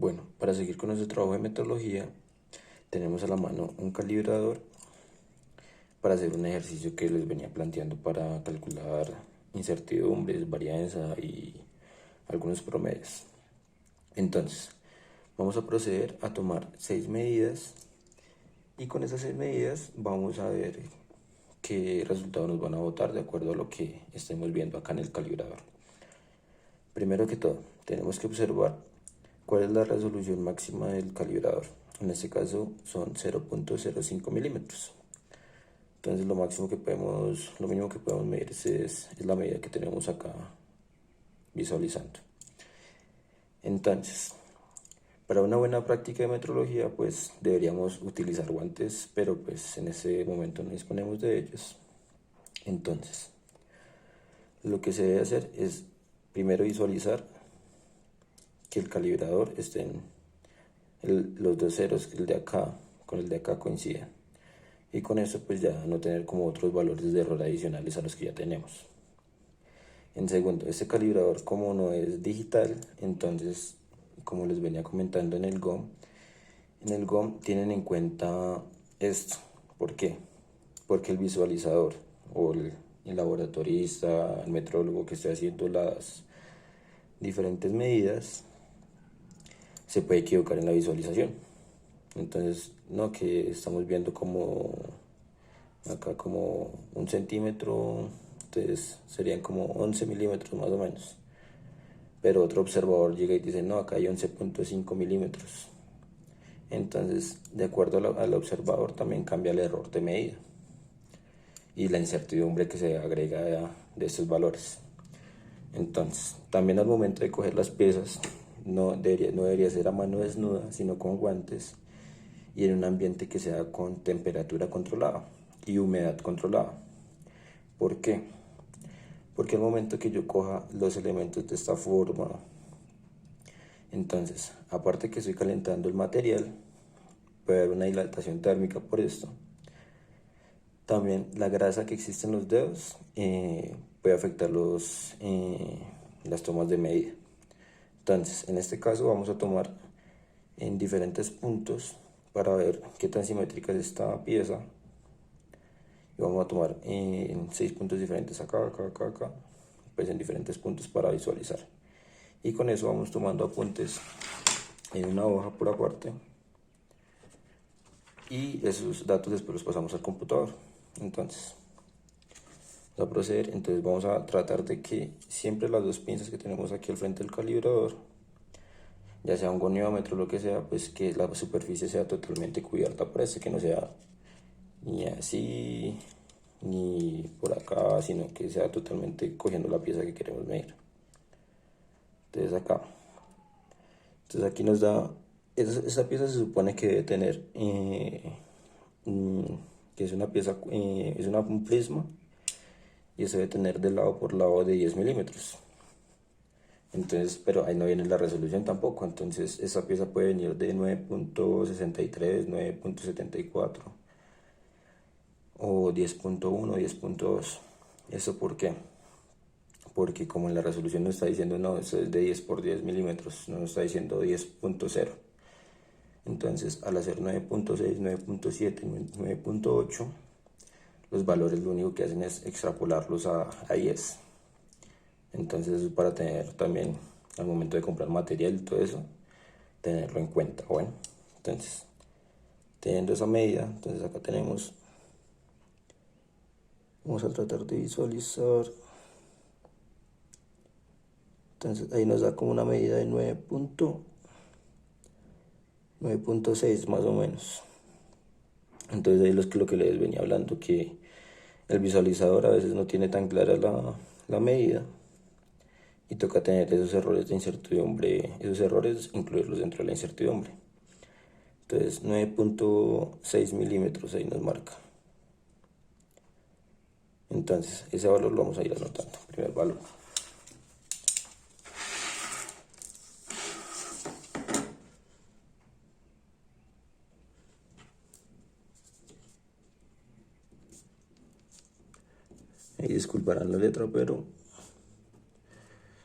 Bueno, para seguir con nuestro trabajo de metrología, tenemos a la mano un calibrador para hacer un ejercicio que les venía planteando para calcular incertidumbres, varianza y algunos promedios. Entonces, vamos a proceder a tomar 6 medidas y con esas 6 medidas vamos a ver qué resultados nos van a botar de acuerdo a lo que estemos viendo acá en el calibrador. Primero que todo, tenemos que observar cuál es la resolución máxima del calibrador. En este caso son 0.05 milímetros. Entonces lo mínimo que podemos medir es la medida que tenemos acá visualizando. Entonces, para una buena práctica de metrología, pues deberíamos utilizar guantes, pero pues en ese momento no disponemos de ellos. Entonces, lo que se debe hacer es primero visualizar que el calibrador esté en los dos ceros, el de acá con el de acá coinciden. Y con eso pues ya no tener como otros valores de error adicionales a los que ya tenemos. En segundo, este calibrador como no es digital, entonces como les venía comentando en el GOM tienen en cuenta esto. ¿Por qué? Porque el visualizador o el laboratorista, el metrólogo que esté haciendo las diferentes medidas, se puede equivocar en la visualización. Entonces, no, que estamos viendo como acá como 1 centímetro, entonces serían como 11 milímetros más o menos. Pero otro observador llega y dice, no, acá hay 11.5 milímetros. Entonces, de acuerdo al observador, también cambia el error de medida y la incertidumbre que se agrega de estos valores. Entonces, también al momento de coger las piezas, no debería ser a mano desnuda, sino con guantes y en un ambiente que sea con temperatura controlada y humedad controlada. ¿Por qué? Porque al momento que yo coja los elementos de esta forma, entonces, aparte que estoy calentando el material, puede haber una dilatación térmica por esto. También la grasa que existe en los dedos puede afectar las tomas de medida. Entonces, en este caso vamos a tomar en diferentes puntos para ver qué tan simétrica es esta pieza. Y vamos a tomar en 6 puntos diferentes, acá, acá, acá, acá, pues en diferentes puntos para visualizar. Y con eso vamos tomando apuntes en una hoja por aparte. Y esos datos después los pasamos al computador. Entonces, vamos a proceder. Entonces vamos a tratar de que siempre las dos pinzas que tenemos aquí al frente del calibrador, ya sea un goniómetro o lo que sea, pues que la superficie sea totalmente cubierta por este, que no sea ni así ni por acá, sino que sea totalmente cogiendo la pieza que queremos medir. Entonces acá, entonces aquí nos da, esa pieza se supone que debe tener, que es una pieza, es un prisma, y eso debe tener de lado por lado de 10 milímetros. Entonces, pero ahí no viene la resolución tampoco, entonces esa pieza puede venir de 9.63, 9.74 o 10.1, 10.2. ¿Eso por qué? Porque como en la resolución nos está diciendo, no, eso es de 10 por 10 milímetros, no nos está diciendo 10.0. Entonces, al hacer 9.6, 9.7, 9.8, los valores lo único que hacen es extrapolarlos a 10. Entonces, eso es para tener también, al momento de comprar material y todo eso, tenerlo en cuenta. Bueno, entonces, teniendo esa medida, entonces acá tenemos, vamos a tratar de visualizar. Entonces ahí nos da como una medida de 9.6 más o menos. Entonces ahí lo que les venía hablando, que el visualizador a veces no tiene tan clara la medida y toca tener esos errores de incertidumbre, esos errores incluirlos dentro de la incertidumbre. Entonces 9.6 milímetros ahí nos marca. Entonces ese valor lo vamos a ir anotando, primer valor. Y disculparán la letra, pero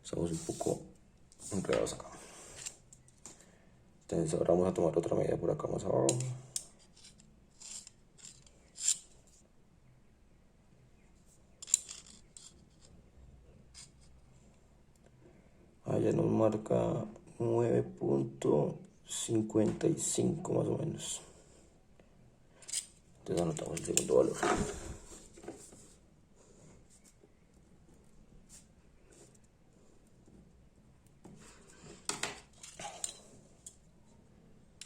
estamos un poco enredados acá. Entonces ahora vamos a tomar otra medida por acá más abajo. Allá nos marca 9.55 más o menos. Entonces anotamos el segundo valor.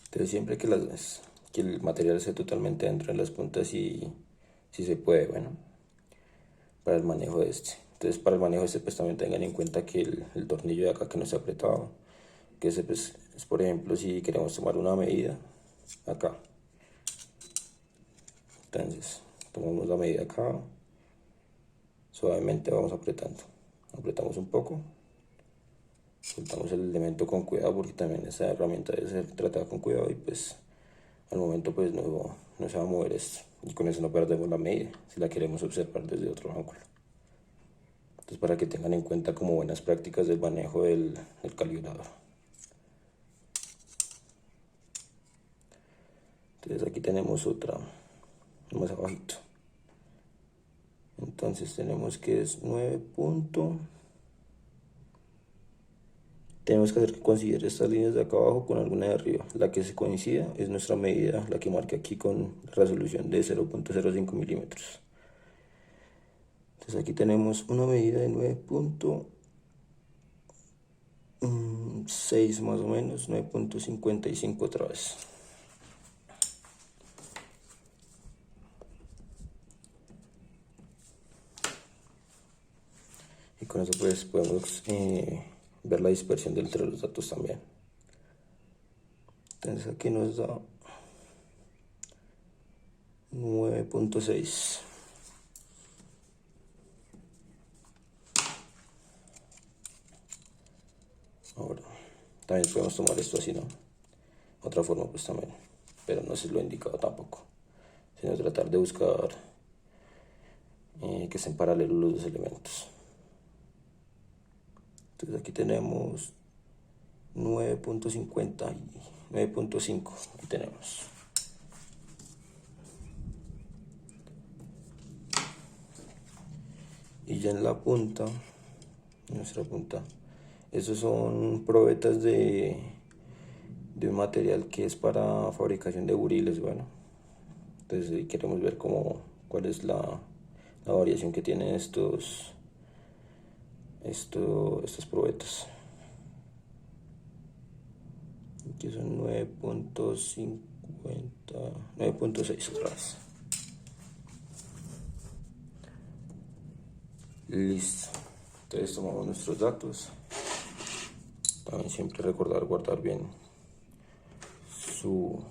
Entonces siempre que el material esté totalmente dentro de las puntas y si se puede, bueno, para el manejo de este. Entonces para el manejo de este pues también tengan en cuenta que el tornillo de acá que no está apretado, que ese pues es por ejemplo si queremos tomar una medida acá. Entonces tomamos la medida acá, suavemente vamos apretando, apretamos un poco, soltamos el elemento con cuidado porque también esta herramienta debe ser tratada con cuidado y pues al momento pues no se va a mover esto y con eso no perdemos la medida si la queremos observar desde otro ángulo. Entonces para que tengan en cuenta como buenas prácticas del manejo del calibrador. Entonces aquí tenemos otra más abajito. Entonces tenemos que es 9 punto. Tenemos que hacer que coincida estas líneas de acá abajo con alguna de arriba. La que se coincida es nuestra medida, la que marca aquí con resolución de 0.05 milímetros. Entonces aquí tenemos una medida de 9.6 más o menos, 9.55 otra vez. Y con eso pues podemos ver la dispersión entre los datos también. Entonces aquí nos da 9.6. Ahora, también podemos tomar esto así, ¿no? Otra forma pues también, pero no se lo he indicado tampoco, sino tratar de buscar que estén paralelos los dos elementos. Entonces aquí tenemos 9.50 y 9.5, aquí tenemos. Y ya en la punta, nuestra punta, esos son probetas de un material que es para fabricación de buriles, bueno. Entonces queremos ver cuál es la variación que tienen estos probetas. Aquí son 9.50, 9.6 otra vez. Listo. Entonces tomamos nuestros datos. También siempre recordar guardar bien su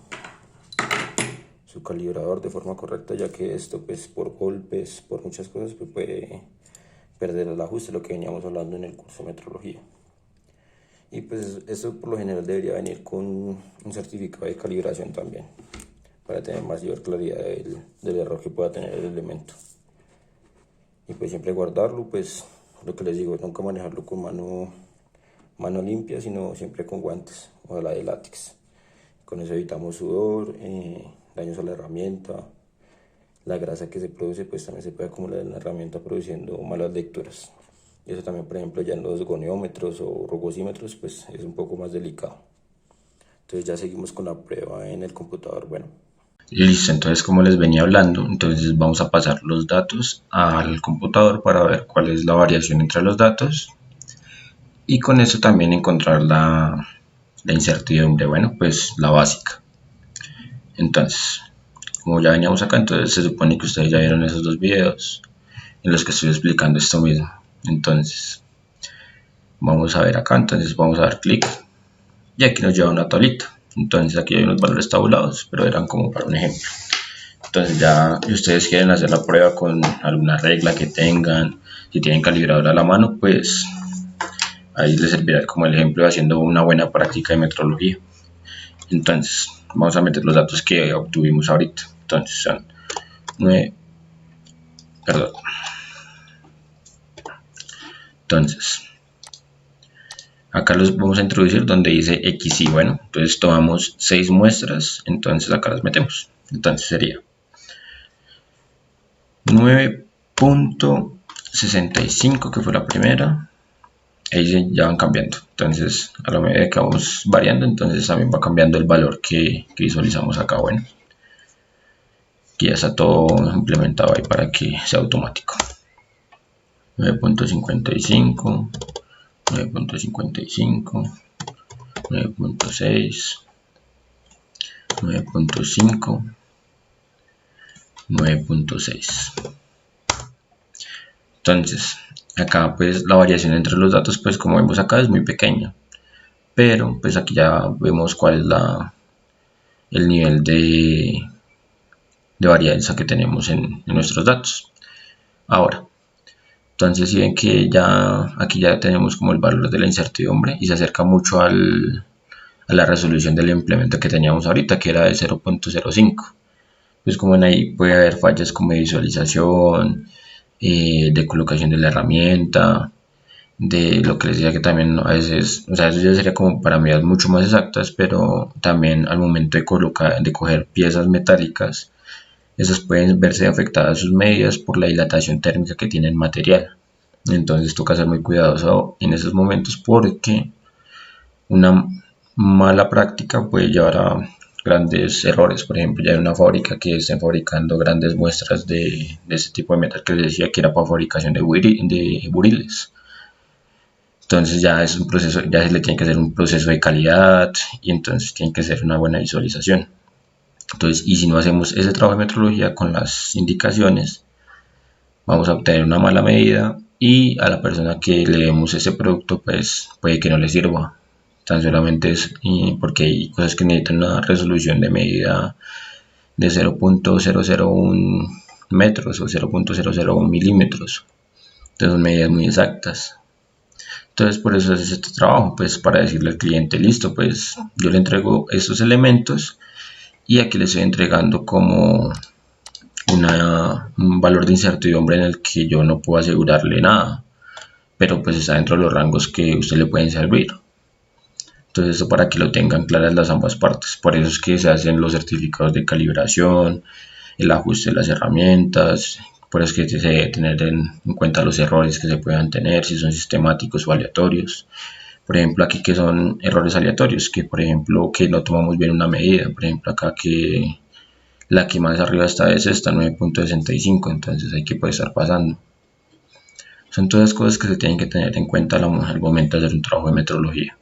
calibrador de forma correcta, ya que esto pues por golpes, por muchas cosas pues puede perder el ajuste, lo que veníamos hablando en el curso de metrología. Y pues esto por lo general debería venir con un certificado de calibración también, para tener mayor claridad del error que pueda tener el elemento. Y pues siempre guardarlo, pues lo que les digo, nunca manejarlo con mano limpia, sino siempre con guantes, ojalá de látex. Con eso evitamos sudor, daños a la herramienta, la grasa que se produce pues también se puede acumular en la herramienta produciendo malas lecturas. Y eso también, por ejemplo, ya en los goniómetros o rugosímetros pues es un poco más delicado. Entonces ya seguimos con la prueba en el computador, bueno. Listo, entonces como les venía hablando, entonces vamos a pasar los datos al computador para ver cuál es la variación entre los datos y con eso también encontrar la incertidumbre, bueno, pues la básica. Entonces, como ya veníamos acá, entonces se supone que ustedes ya vieron esos dos videos en los que estoy explicando esto mismo. Entonces, vamos a ver acá, entonces vamos a dar clic y aquí nos lleva una tablita. Entonces aquí hay unos valores tabulados, pero eran como para un ejemplo. Entonces ya si ustedes quieren hacer la prueba con alguna regla que tengan, si tienen calibrador a la mano, pues ahí les servirá como el ejemplo de haciendo una buena práctica de metrología. Entonces vamos a meter los datos que obtuvimos ahorita. Entonces son 9, perdón. Entonces Acá los vamos a introducir donde dice XY. Bueno, entonces tomamos 6 muestras, entonces acá las metemos. Entonces sería 9.65, que fue la primera. Ahí ya van cambiando. Entonces, a la medida que vamos variando, entonces también va cambiando el valor que visualizamos acá. Bueno, aquí ya está todo implementado ahí para que sea automático. 9.55, 9.55, 9.6, 9.5, 9.6. Entonces, acá pues la variación entre los datos, pues como vemos acá, es muy pequeña, pero pues aquí ya vemos cuál es el nivel de varianza que tenemos en nuestros datos. Ahora, entonces si ven que ya aquí ya tenemos como el valor de la incertidumbre y se acerca mucho a la resolución del implemento que teníamos ahorita, que era de 0.05. Pues como en ahí puede haber fallas como de visualización, de colocación de la herramienta, de lo que les decía que también a veces, o sea, eso ya sería como para medidas mucho más exactas, pero también al momento de coger piezas metálicas, esas pueden verse afectadas sus medidas por la dilatación térmica que tiene el material. Entonces toca ser muy cuidadoso en esos momentos porque una mala práctica puede llevar a grandes errores. Por ejemplo, ya hay una fábrica que está fabricando grandes muestras de ese tipo de metal que les decía que era para fabricación de buriles. Entonces ya es un proceso, ya se le tiene que hacer un proceso de calidad y entonces tiene que ser una buena visualización. Entonces, y si no hacemos ese trabajo de metrología con las indicaciones, vamos a obtener una mala medida y a la persona que le demos ese producto pues puede que no le sirva. Tan solamente es porque hay cosas que necesitan una resolución de medida de 0.001 metros o 0.001 milímetros. Entonces son medidas muy exactas. Entonces por eso haces este trabajo, pues para decirle al cliente, listo, pues yo le entrego estos elementos y aquí le estoy entregando como un valor de incertidumbre en el que yo no puedo asegurarle nada, pero pues está dentro de los rangos que usted le pueden servir. Entonces esto para que lo tengan claras las ambas partes. Por eso es que se hacen los certificados de calibración, el ajuste de las herramientas, por eso es que se debe tener en cuenta los errores que se puedan tener, si son sistemáticos o aleatorios. Por ejemplo, aquí que son errores aleatorios, que por ejemplo que no tomamos bien una medida, por ejemplo acá que la que más arriba está es esta, 9.65, entonces hay que puede estar pasando. Son todas cosas que se tienen que tener en cuenta al momento de hacer un trabajo de metrología.